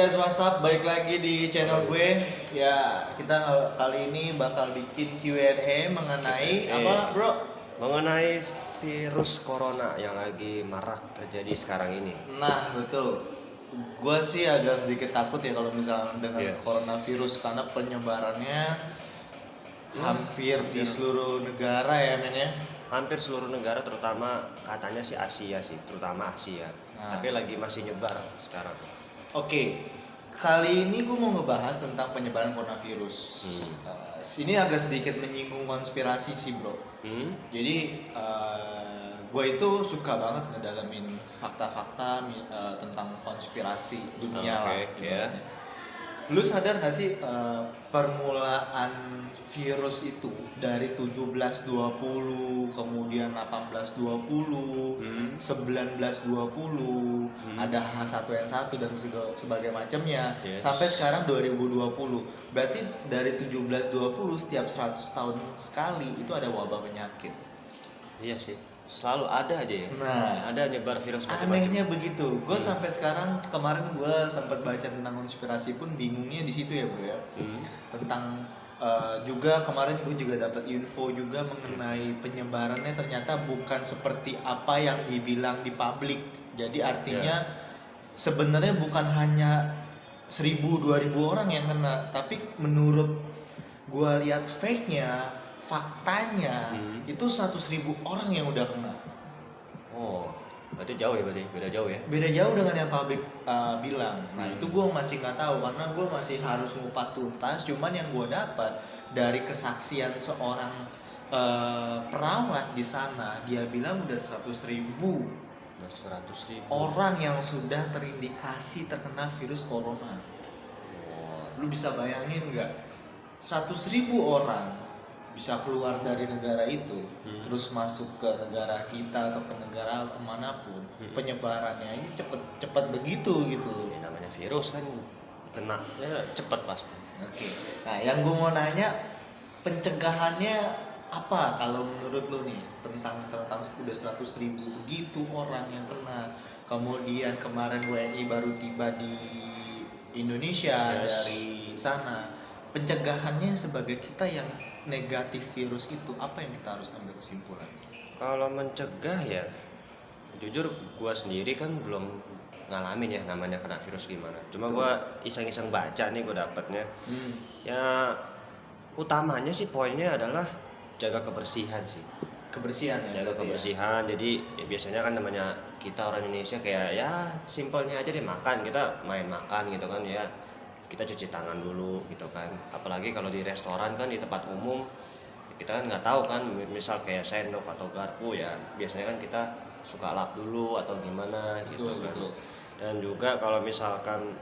guys, what's up? Balik lagi di channel gue. Ya, kita kali ini bakal bikin Q&A mengenai Q&A. apa, bro? Mengenai virus corona yang lagi marak terjadi sekarang ini. Nah, betul. Gue sih agak sedikit takut ya kalau misalnya dengan Yes. coronavirus karena penyebarannya hampir di seluruh negara ya, men ya. Hampir seluruh negara, terutama katanya sih Asia sih, terutama Asia. Nah. Tapi lagi masih nyebar sekarang. Oke, kali ini gue mau ngebahas tentang penyebaran coronavirus. Sini agak sedikit menyinggung konspirasi sih, bro. Jadi gue itu suka banget ngedalamin fakta-fakta tentang konspirasi dunia lah. Oke, ya. Lu sadar gak sih permulaan virus itu dari 1720, kemudian 1820, 1920, ada H1N1 dan sebagai macamnya, Yes. sampai sekarang 2020. Berarti dari 1720 setiap 100 tahun sekali itu ada wabah penyakit. Iya sih, selalu ada aja ya. Nah, Ada nyebar virus macam-macam. anehnya begitu. Gue sampai sekarang, kemarin gue sempat baca tentang konspirasi pun bingungnya di situ ya, bro ya. Tentang juga kemarin gue juga dapat info juga mengenai penyebarannya ternyata bukan seperti apa yang dibilang di publik. Jadi artinya sebenarnya bukan hanya 1.000-2.000 orang yang kena, tapi menurut gue lihat fake-nya, faktanya itu 100.000 orang yang udah kena. Oh, berarti jauh ya, berarti beda jauh ya. Beda jauh dengan yang publik bilang. Nah itu gue masih nggak tahu karena gue masih harus ngupas tuntas. Cuman yang gue dapat dari kesaksian seorang perawat di sana, dia bilang udah 100.000 100.000 orang yang sudah terindikasi terkena virus corona. Lu bisa bayangin nggak? 100.000 orang bisa keluar dari negara itu, terus masuk ke negara kita atau ke negara manapun, penyebarannya ini cepet begitu gitu. Ya, namanya virus kan kena ya cepet pasti. Oke. Nah, yang gue mau nanya, pencegahannya apa kalau menurut lu nih tentang udah 100.000 begitu orang yang kena, kemudian kemarin WNI baru tiba di Indonesia dari sana, pencegahannya sebagai kita yang negatif virus itu apa yang kita harus ambil kesimpulan? Kalau mencegah ya, jujur gue sendiri kan belum ngalamin ya namanya kena virus gimana. Cuma gue iseng-iseng baca nih gue dapetnya. Ya utamanya sih poinnya adalah jaga kebersihan sih. Kebersihan ya. Jaga kebersihan. Jadi ya biasanya kan namanya kita orang Indonesia kayak ya simpelnya aja deh makan, kita main makan gitu kan ya. Kita cuci tangan dulu gitu kan, apalagi kalau di restoran kan, di tempat umum kita kan nggak tahu kan, misal kayak sendok atau garpu ya biasanya kan kita suka lap dulu atau gimana gitu kan. Dan juga kalau misalkan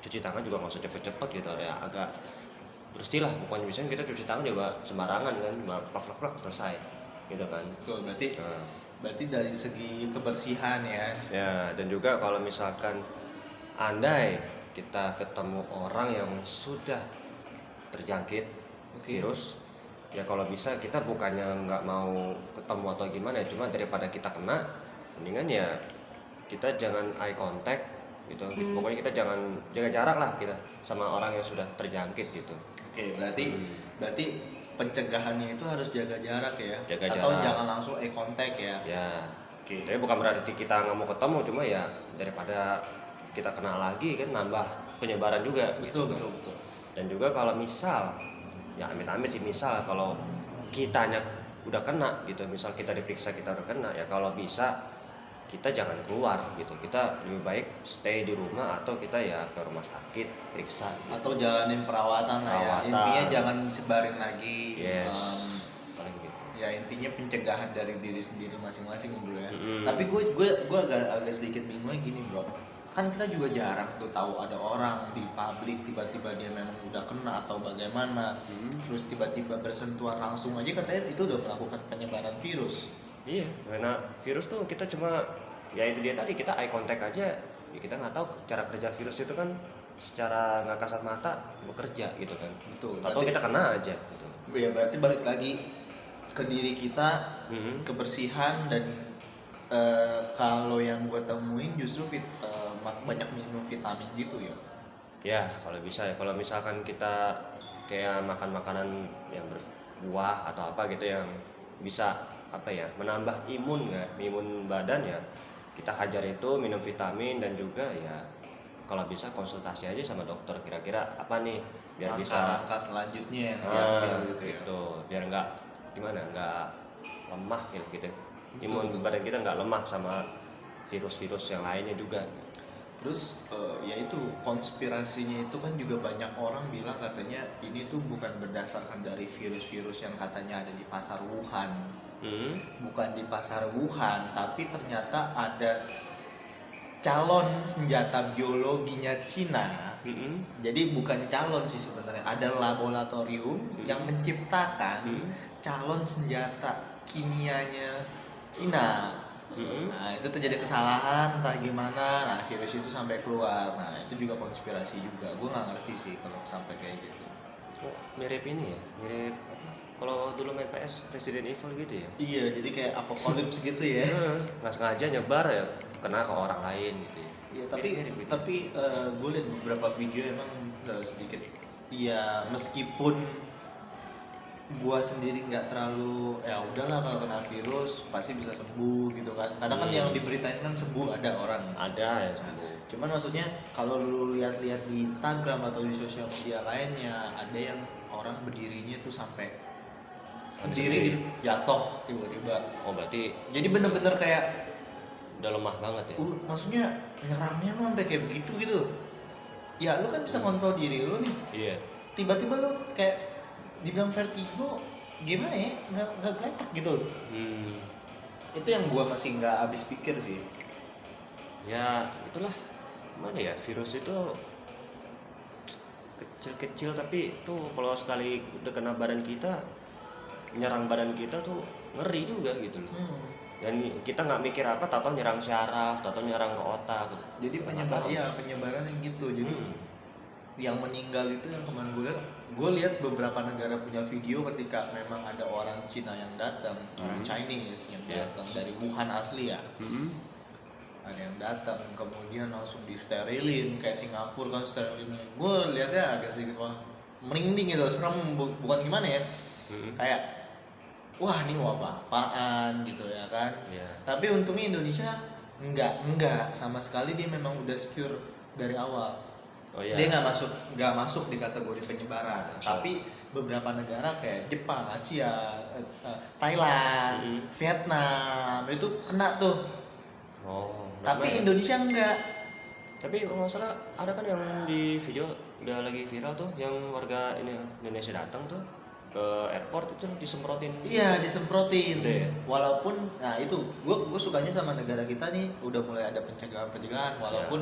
cuci tangan juga nggak usah cepet-cepet gitu ya, agak bersih lah, bukan misalnya kita cuci tangan juga sembarangan kan, cuma plak selesai gitu kan. Betul, berarti dari segi kebersihan ya. Ya, dan juga kalau misalkan andai kita ketemu orang yang sudah terjangkit virus, ya kalau bisa kita bukannya nggak mau ketemu atau gimana ya, cuma daripada kita kena, mendingan ya kita jangan eye contact gitu. Pokoknya kita jangan jaga jarak lah kita sama orang yang sudah terjangkit gitu. Oke, berarti pencegahannya itu harus jaga jarak ya, Jaga atau jarak. Jangan langsung eye contact ya. Ya, Oke. tapi bukan berarti kita nggak mau ketemu, cuma ya daripada kita kena lagi kan nambah penyebaran juga. Betul. Dan juga kalau misal ya amit-amit sih, misal kalau kitanya udah kena gitu, misal kita diperiksa kita udah kena, ya kalau bisa kita jangan keluar gitu, kita lebih baik stay di rumah atau kita ya ke rumah sakit periksa gitu. Atau jalanin perawatan lah ya. Intinya jangan sebarin lagi. Yes. Paling gitu. Ya intinya pencegahan dari diri sendiri masing-masing bro ya. Tapi gue agak sedikit bingungnya gini bro. Kan kita juga jarang tuh tahu ada orang di publik tiba-tiba dia memang udah kena atau bagaimana, terus tiba-tiba bersentuhan langsung aja katanya itu udah melakukan penyebaran virus. Iya, karena virus tuh kita cuma ya itu dia tadi, kita eye contact aja ya, kita nggak tahu cara kerja virus itu kan secara nggak kasat mata bekerja gitu kan. Betul. Atau kita kena aja gitu. Ya berarti balik lagi ke diri kita, kebersihan dan kalau yang gue temuin justru banyak minum vitamin gitu ya. Ya kalau bisa ya, kalau misalkan kita kayak makan makanan yang berbuah atau apa gitu yang bisa apa ya menambah imun badan ya, kita hajar itu minum vitamin. Dan juga ya kalau bisa konsultasi aja sama dokter kira-kira apa nih biar bisa Langkah selanjutnya yang diambil gitu ya. gitu, biar nggak lemah gitu. Imun badan kita nggak lemah sama virus-virus yang lainnya juga. Terus ya itu konspirasinya itu kan juga banyak orang bilang katanya ini tuh bukan berdasarkan dari virus-virus yang katanya ada di pasar Wuhan. Bukan di pasar Wuhan, tapi ternyata ada calon senjata biologinya Cina. Jadi bukan calon sih sebenarnya, ada laboratorium yang menciptakan calon senjata kimianya Cina. Nah itu terjadi kesalahan entah gimana, nah virus itu sampai keluar. Nah itu juga konspirasi juga, gue nggak ngerti sih kalau sampai kayak gitu. Mirip ini ya, mirip kalau dulu main PS Resident Evil gitu ya. Iya, jadi kayak apokalips gitu ya. Nggak sengaja nyebar ya, kena ke orang lain gitu ya. Iya, tapi gue liat beberapa video emang sedikit. Iya, meskipun gua sendiri nggak terlalu ya udahlah kalau kena virus pasti bisa sembuh gitu kan. Kadang kan yang diberitain kan sembuh ada orang. Ada ya sembuh. Cuman maksudnya kalau lu lihat-lihat di Instagram atau di sosial media lainnya, ada yang orang berdirinya tuh sampai berdiri jatuh tiba-tiba. Oh berarti Jadi bener-bener kayak udah lemah banget ya. maksudnya nyerangnya tuh sampai kayak begitu gitu. Ya lu kan bisa kontrol diri lu nih. Iya. Tiba-tiba lu kayak dibilang vertigo gimana ya, nggak geletak gitu. Itu yang gua masih nggak habis pikir sih. Ya itulah gimana ya, virus itu kecil-kecil tapi tuh kalau sekali udah kena badan kita, nyerang badan kita tuh ngeri juga gitu loh. Dan kita nggak mikir apa, tahu nyerang syaraf, tahu nyerang ke otak. Jadi penyebaran yang gitu. Jadi yang meninggal itu yang kemarin gue lihat beberapa negara punya video ketika memang ada orang Cina yang datang, orang Chinese yang datang dari Wuhan asli ya. Ada yang datang kemudian langsung disterilin kayak Singapura kan sterilinnya. Gue lihatnya agak sedikit merinding gitu, serem bukan gimana ya. Kayak wah ini wabah apaan gitu ya kan. Tapi untungnya Indonesia enggak sama sekali, dia memang udah secure dari awal. Dia nggak masuk di kategori penyebaran. Tapi beberapa negara kayak Jepang, Asia, Thailand, Vietnam itu kena tuh. Tapi Indonesia enggak. Tapi kalau nggak salah ada kan yang di video udah lagi viral tuh, yang warga ini Indonesia datang tuh ke airport itu disemprotin. Iya disemprotin. Walaupun nah itu gue sukanya sama negara kita nih udah mulai ada pencegahan walaupun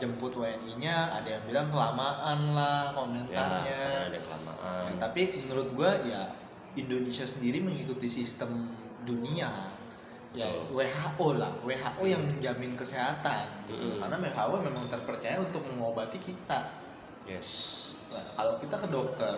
jemput WNI-nya ada yang bilang kelamaan lah komentarnya. Ya, ada kelamaan. Tapi menurut gue ya Indonesia sendiri mengikuti sistem dunia. Ya WHO lah, WHO yang menjamin kesehatan gitu. Karena WHO memang terpercaya untuk mengobati kita. Yes. Nah, kalau kita ke dokter,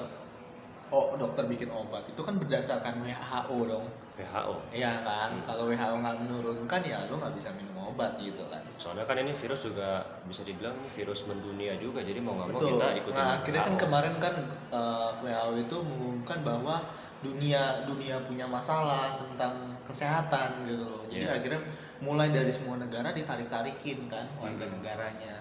dokter bikin obat itu kan berdasarkan WHO dong. WHO. Iya kan. Kalau WHO nggak menurunkan ya lo nggak bisa minum obat gitu kan. Soalnya kan ini virus juga bisa dibilang ini virus mendunia juga, jadi mau nggak mau kita ikutin. Nah akhirnya kan kemarin kan WHO itu mengumumkan bahwa dunia punya masalah tentang kesehatan gitu loh. Jadi akhirnya mulai dari semua negara ditarik-tarikin kan warga negaranya.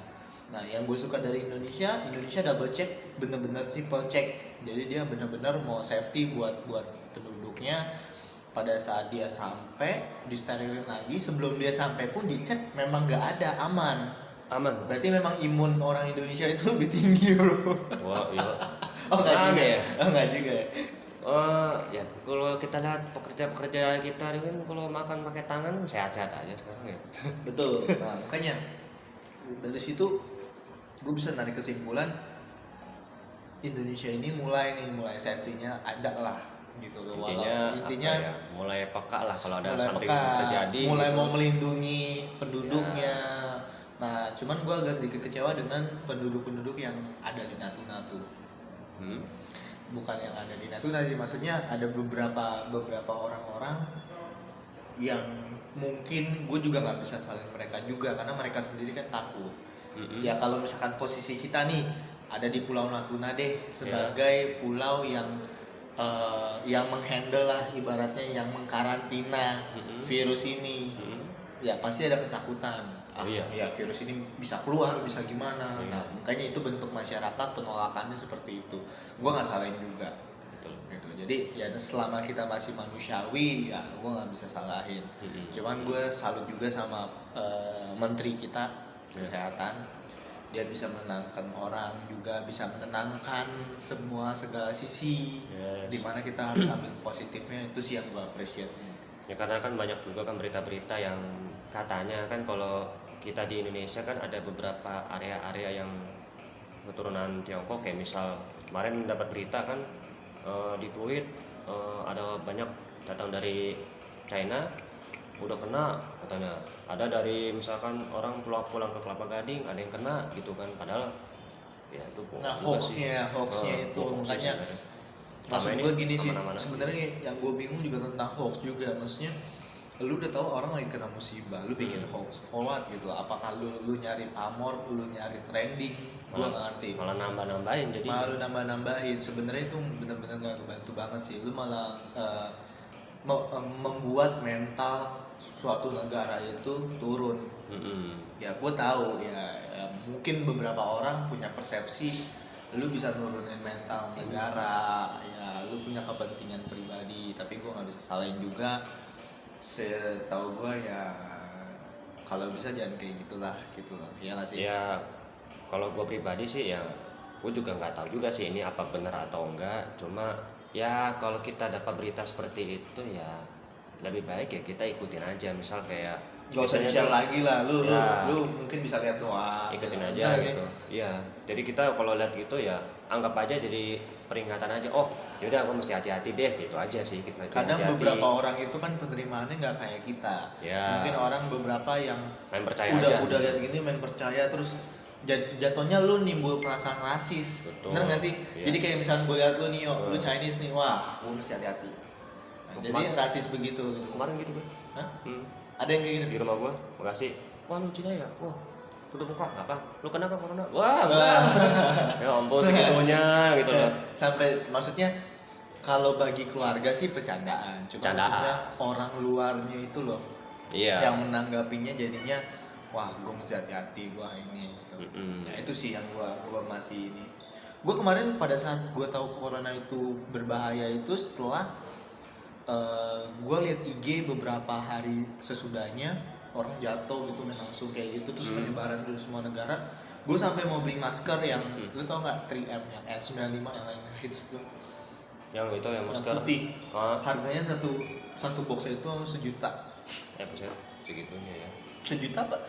Nah yang gue suka dari Indonesia double check, bener-bener triple check. Jadi dia bener-bener mau safety buat penduduknya. Pada saat dia sampai disterilin lagi, sebelum dia sampai pun dicek memang nggak ada, aman. Berarti memang imun orang Indonesia itu lebih tinggi bro. Wah iya. Nggak ya? Nggak juga ya. Ya kalau kita lihat pekerja kita kan kalau makan pakai tangan sehat-sehat aja sekarang ya. Betul. Nah makanya dari situ gue bisa narik kesimpulan Indonesia ini mulai safety-nya ada lah gitu loh. Intinya ya, mulai peka lah kalau ada something terjadi. Mulai gitu. mau melindungi penduduknya. Nah cuman gue agak sedikit kecewa dengan penduduk yang ada di Natuna-Natuna. Bukan yang ada di Natuna sih, maksudnya ada beberapa orang-orang yang mungkin gue juga nggak bisa salin mereka juga karena mereka sendiri kan takut. Ya kalau misalkan posisi kita nih ada di Pulau Natuna deh sebagai pulau yang menghandle lah ibaratnya yang mengkarantina virus ini, ya pasti ada ketakutan. Ya virus ini bisa keluar, bisa gimana. Nah makanya itu bentuk masyarakat penolakannya seperti itu. Gue nggak salahin juga. Gitu. Jadi ya selama kita masih manusiawi ya gue nggak bisa salahin. Cuman gue salut juga sama menteri kita kesehatan, dia bisa menenangkan orang juga, bisa menenangkan segala sisi. Dimana kita harus ambil positifnya, itu sih yang gue appreciate. Ya karena kan banyak juga kan berita-berita yang katanya kan kalau kita di Indonesia kan ada beberapa area-area yang keturunan Tiongkok, kayak misal kemarin dapat berita kan di Pluit ada banyak datang dari China udah kena katanya, ada dari misalkan orang pulang ke Kelapa Gading ada yang kena gitu kan, padahal ya itu hoaxnya itu makanya maksud gue gini sih sebenarnya yang gue bingung juga tentang hoax juga, maksudnya lu udah tahu orang lagi kena musibah, lu bikin hoax forward gitu, apakah lu nyari pamor, lu nyari trending, gue nggak ngerti. Malah nambah-nambahin, jadi malah lu nambah-nambahin, sebenarnya itu benar-benar nggak kebantu banget sih, lu malah membuat mental suatu negara itu turun. Ya gue tahu ya mungkin beberapa orang punya persepsi lu bisa nurunin mental negara, ya lu punya kepentingan pribadi, tapi gue nggak bisa salahin juga. Setahu gue ya kalau bisa jangan kayak gitulah ya nggak sih? Ya kalau gue pribadi sih ya gue juga nggak tahu juga sih ini apa benar atau enggak, cuma ya kalau kita dapat berita seperti itu ya lebih baik ya kita ikutin aja, misal kayak gak usah share lagi lah, lu mungkin bisa lihat doang, ikutin aja gitu. Iya, jadi kita kalau lihat gitu ya anggap aja jadi peringatan aja, oh yaudah gue mesti hati-hati deh, gitu aja sih kita. Kadang hati-hati. Beberapa orang itu kan penerimaannya nggak kayak kita. Ya. Mungkin orang beberapa yang main percaya udah lihat gini main percaya, terus jatuhnya lu nimbul perasaan rasis. Betul. Bener nggak sih? Yes. Jadi kayak misalnya gue lihat lu nih, lu Chinese nih, wah gue mesti hati-hati. Nah, jadi rasis begitu. Kemarin gitu kan? Hah? Ada yang kayak gitu di rumah gue, makasih. Wah lu Cina ya? Wah tutup muka, apa? Lu kena kan corona? Wah enggak. Ya ampun segitunya gitu loh. Sampai maksudnya kalau bagi keluarga sih bercandaan, cuma maksudnya orang luarnya itu loh, yang menanggapinya jadinya, wah gue mesti hati-hati, gue ini gitu. Nah itu sih yang gue masih ini. Gue kemarin pada saat gue tahu corona itu berbahaya itu setelah gue lihat IG beberapa hari sesudahnya orang jatuh gitu langsung kayak gitu, terus penyebaran di semua negara. Gue sampai mau beli masker yang lu tau nggak 3M yang N95 yang lain hits tuh, yang itu yang masker yang putih. Harganya satu box itu 1 juta. Buset, segitunya ya. 1 juta pak.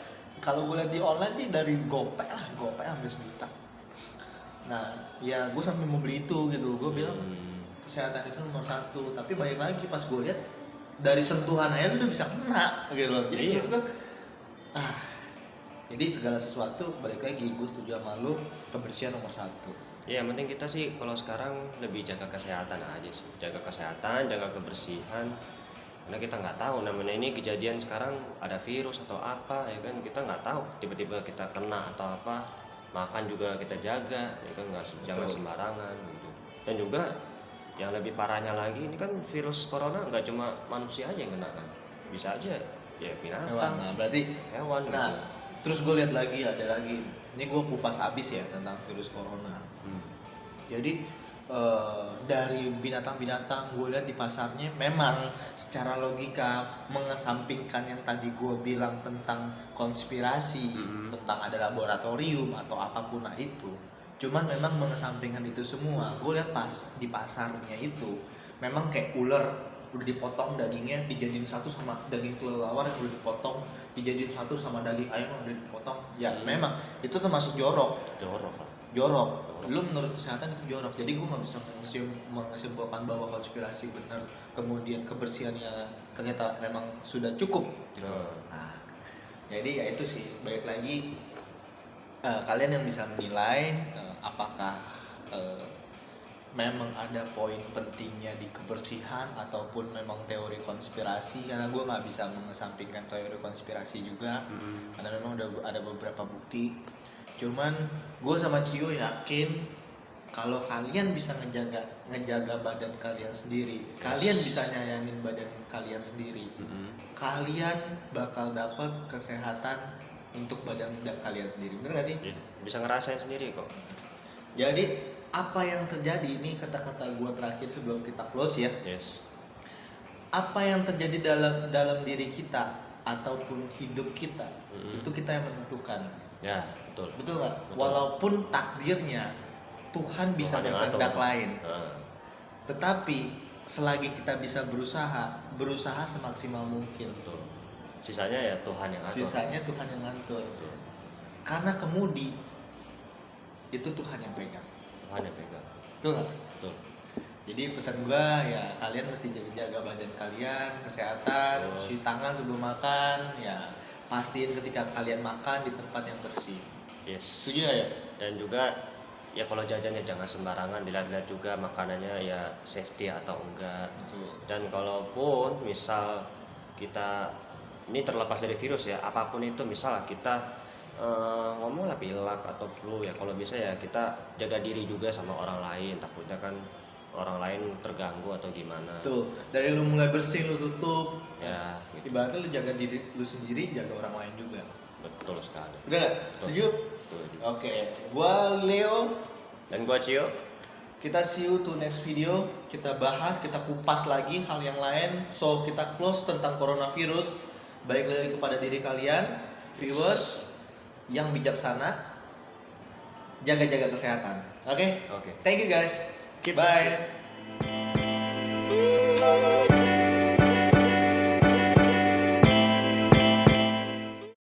Kalau gue lihat di online sih dari Gopay hampir 1 juta. Nah ya gue sampai mau beli itu gitu. Gue bilang kesehatan itu nomor 1. Tapi balik lagi pas gue lihat dari sentuhan aja lu udah bisa kena gitu loh. Jadi itu kan jadi segala sesuatu balik lagi gue setuju sama lu, kebersihan nomor 1. Ya yang penting kita sih kalau sekarang lebih jaga kesehatan aja sih, jaga kesehatan, jaga kebersihan, karena kita nggak tahu namanya ini kejadian sekarang ada virus atau apa ya kan, kita nggak tahu tiba-tiba kita kena atau apa. Makan juga kita jaga ya kan, jangan sembarangan gitu. Dan juga yang lebih parahnya lagi ini kan virus corona nggak cuma manusia aja yang kena kan, bisa aja ya binatang, hewan. Nah berarti hewan gitu. Terus gue lihat lagi ada lagi, ini gue kupas habis ya tentang virus corona. Jadi dari binatang-binatang gue lihat di pasarnya memang secara logika mengesampingkan yang tadi gue bilang tentang konspirasi, tentang ada laboratorium atau apapun itu. Cuman memang mengesampingkan itu semua, gue lihat pas di pasarnya itu memang kayak ular udah dipotong dagingnya dijadiin satu sama daging kelelawar yang udah dipotong dijadiin satu sama daging ayam yang udah dipotong. Ya memang itu termasuk jorok. Lu menurut kesehatan itu jorok. Jadi gue nggak bisa menyimpulkan bahwa konspirasi benar kemudian kebersihannya ternyata memang sudah cukup. Nah jadi ya itu sih, balik lagi kalian yang bisa menilai apakah memang ada poin pentingnya di kebersihan ataupun memang teori konspirasi, karena gue nggak bisa mengesampingkan teori konspirasi juga karena memang udah ada beberapa bukti. Cuman gue sama Cio yakin kalau kalian bisa ngejaga badan kalian sendiri, kalian bisa nyayangin badan kalian sendiri, kalian bakal dapat kesehatan untuk badan kalian sendiri. Bener gak sih? Bisa ngerasain sendiri kok. Jadi apa yang terjadi, ini kata-kata gue terakhir sebelum kita close ya. Yes. Apa yang terjadi dalam diri kita ataupun hidup kita, itu kita yang menentukan. Ya, betul. Betul nggak? Walaupun takdirnya Tuhan bisa Tuhan yang berkehendak atur. lain, tetapi selagi kita bisa berusaha semaksimal mungkin. Betul. Sisanya ya Tuhan yang atur. Sisanya Tuhan yang ngatur. Karena kemudi itu Tuhan yang pegang. Tuhan yang pegang. Betul nggak? Betul. Jadi pesan gua ya kalian mesti jaga badan kalian, kesehatan, cuci tangan sebelum makan, ya pastiin ketika kalian makan di tempat yang bersih. Yes. Setuju nggak ya? Dan juga ya kalau jajannya jangan sembarangan, dilihat-lihat juga makanannya ya safety atau enggak. Betul. Dan kalaupun misal kita ini terlepas dari virus ya, apapun itu, misal kita ngomong lah pilek atau flu ya, kalau bisa ya kita jaga diri juga sama orang lain, takutnya kan orang lain terganggu atau gimana. Tuh, dari lu mulai bersih lu tutup. Ya, gitu. Ibaratnya lu jaga diri lu sendiri, jaga orang lain juga. Betul sekali. Udah nggak? Setuju? Setuju. Oke, gua Leo. Dan gua Cio. Kita see you to next video. Kita bahas, kita kupas lagi hal yang lain. So kita close tentang coronavirus. Baik lagi kepada diri kalian, viewers yang bijaksana, jaga-jaga kesehatan. Oke? Oke. Thank you guys. Keep Bye.